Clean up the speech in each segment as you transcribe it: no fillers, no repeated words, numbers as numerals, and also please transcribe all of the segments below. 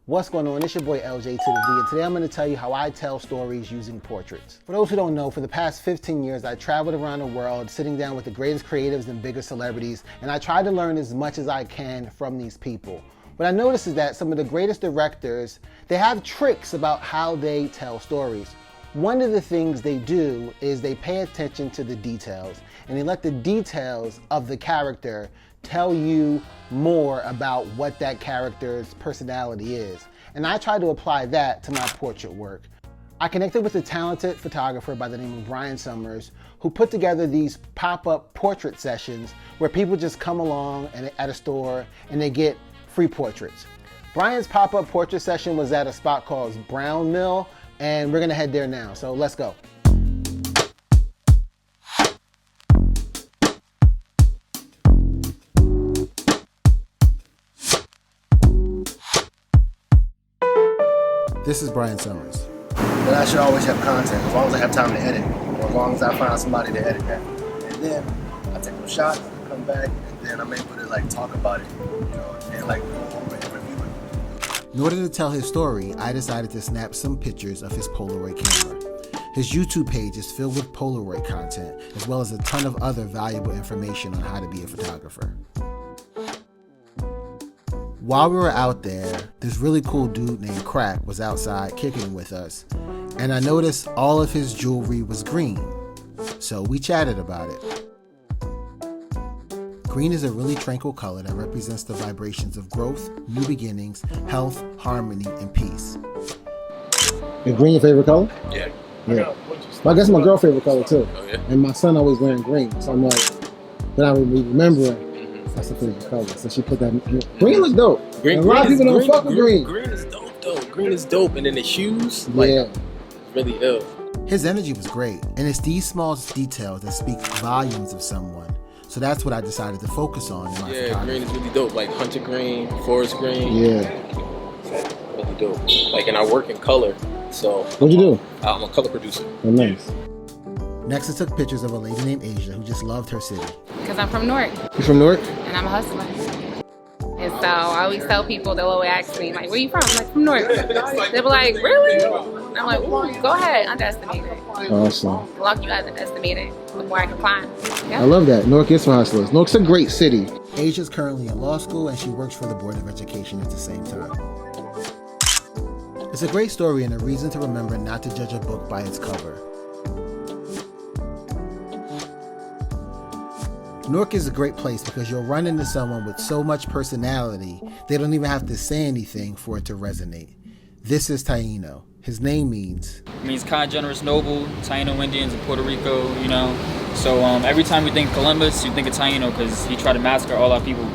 What's going on? It's your boy LJ to the V, and today I'm going to tell you how I tell stories using portraits. For those who don't know, for the past 15 years, I traveled around the world sitting down with the greatest creatives and biggest celebrities, and I try to learn as much as I can from these people. What I noticed is that some of the greatest directors, they have tricks about how they tell stories. One of the things they do is they pay attention to the details, and they let the details of the character tell you more about what that character's personality is. And I try to apply that to my portrait work. I connected with a talented photographer by the name of Brian Summers, who put together these pop-up portrait sessions where people just come along at a store and they get free portraits. Brian's pop-up portrait session was at a spot called Brown Mill, and we're gonna head there now, so let's go. This is Brian Summers. But I should always have content, as long as I have time to edit, or as long as I find somebody to edit that. And then I take those shots, come back, and then I'm able to like talk about it, you know, and like go over it and review it. In order to tell his story, I decided to snap some pictures of his Polaroid camera. His YouTube page is filled with Polaroid content, as well as a ton of other valuable information on how to be a photographer. While we were out there, this really cool dude named Crack was outside kicking with us, and I noticed all of his jewelry was green, so we chatted about it. Green is a really tranquil color that represents the vibrations of growth, new beginnings, health, harmony, and peace. Is green your favorite color? Yeah. Yeah. Well, I guess my girl's favorite color too. Oh, yeah? And my son always wearing green, so I'm like, without really remembering, that's a favorite color. So she put that. Green looks dope. Green, a lot of people don't fuck with green. Green is dope though. Green is dope, and then the shoes, really ill. His energy was great, and it's these small details that speak volumes of someone. So that's what I decided to focus on in my photography. Green is really dope, like hunter green, forest green. Yeah. Really dope. Like, and I work in color, so. What'd you do? I'm a color producer. Oh, nice. Next, I took pictures of a lady named Asia who just loved her city. Because I'm from Newark. You from Newark? And I'm a hustler. And so I always tell people, they'll always ask me, like, where you from? I'm like, from Newark. They'll be like, really? I'm like, ooh, go ahead, underestimate it. Awesome. The longer you underestimate it, the more I can find. Yeah. I love that. Newark is for hustlers. Newark's a great city. Asia's currently in law school, and she works for the Board of Education at the same time. It's a great story and a reason to remember not to judge a book by its cover. Newark is a great place because you'll run into someone with so much personality, they don't even have to say anything for it to resonate. This is Taino. His name means... It means kind, generous, noble, Taino Indians in Puerto Rico, you know. So every time we think Columbus, you think of Taino because he tried to massacre all our people.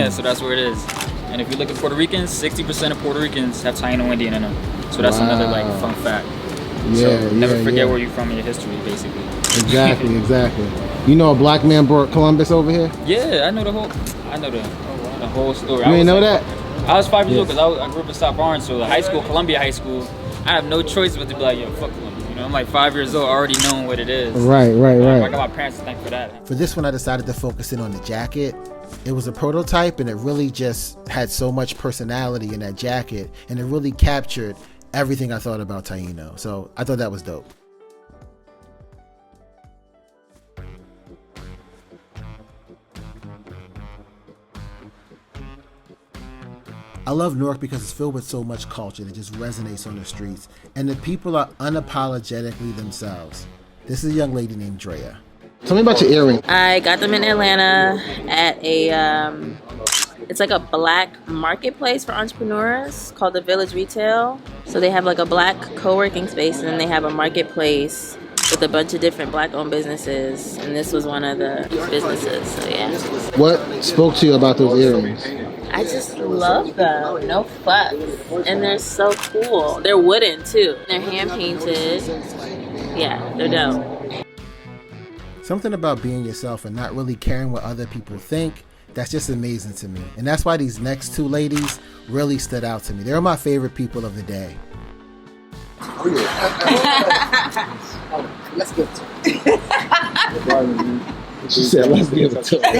So that's where it is. And if you look at Puerto Ricans, 60% of Puerto Ricans have Taino Indian in them. So that's another like fun fact. So never forget where you're from in your history, basically. Exactly. You know a black man brought Columbus over here? Yeah, I know the whole story. You ain't know that? I was 5 years old because I grew up in South Orange, so high school, Columbia High School, I have no choice but to be like, yo, fuck Columbia. You know, I'm like 5 years old, already knowing what it is. Right. I got my parents to thank for that. For this one, I decided to focus in on the jacket. It was a prototype, and it really just had so much personality in that jacket, and it really captured everything I thought about Taino. So I thought that was dope. I love Newark because it's filled with so much culture that just resonates on the streets, and the people are unapologetically themselves. This is a young lady named Drea. Tell me about your earring. I got them in Atlanta at a, it's like a black marketplace for entrepreneurs called the Village Retail. So they have like a black co-working space, and then they have a marketplace with a bunch of different black-owned businesses, and this was one of the businesses, so yeah. What spoke to you about those earrings? I just love them, no fuss, and they're so cool. They're wooden too. They're hand-painted. Yeah, they're dope. Something about being yourself and not really caring what other people think, that's just amazing to me. And that's why these next two ladies really stood out to me. They're my favorite people of the day. Oh yeah. Let's get to it. She said, let's give it to her.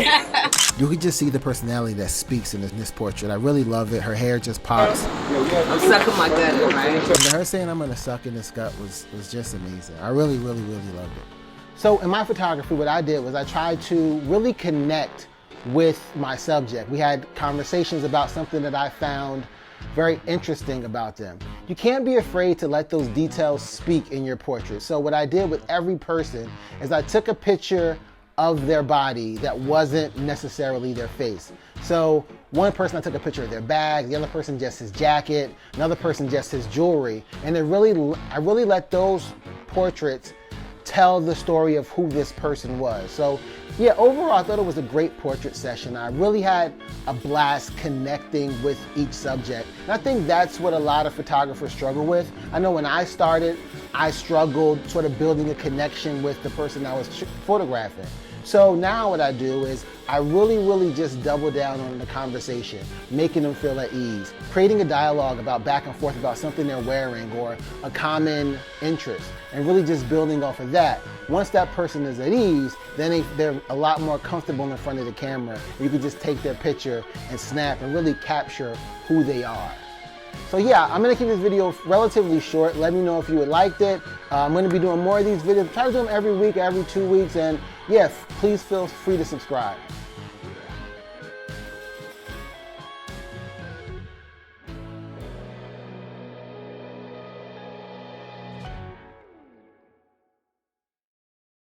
You can just see the personality that speaks in this portrait. I really love it. Her hair just pops. I'm sucking my gut, right? And her saying I'm gonna suck in this gut was just amazing. I really, really, really loved it. So in my photography, what I did was I tried to really connect with my subject. We had conversations about something that I found very interesting about them. You can't be afraid to let those details speak in your portrait. So what I did with every person is I took a picture of their body that wasn't necessarily their face. So one person I took a picture of their bag, the other person just his jacket, another person just his jewelry. And I really let those portraits tell the story of who this person was. So yeah, overall I thought it was a great portrait session. I really had a blast connecting with each subject. And I think that's what a lot of photographers struggle with. I know when I started, I struggled sort of building a connection with the person I was photographing. So now what I do is I really just double down on the conversation, making them feel at ease, creating a dialogue about back and forth about something they're wearing or a common interest, and really just building off of that. Once that person is at ease, then they're a lot more comfortable in front of the camera. You can just take their picture and snap and really capture who they are. So yeah, I'm gonna keep this video relatively short. Let me know if you would liked it. I'm gonna be doing more of these videos. Try to do them every week, every 2 weeks, and yeah, please feel free to subscribe.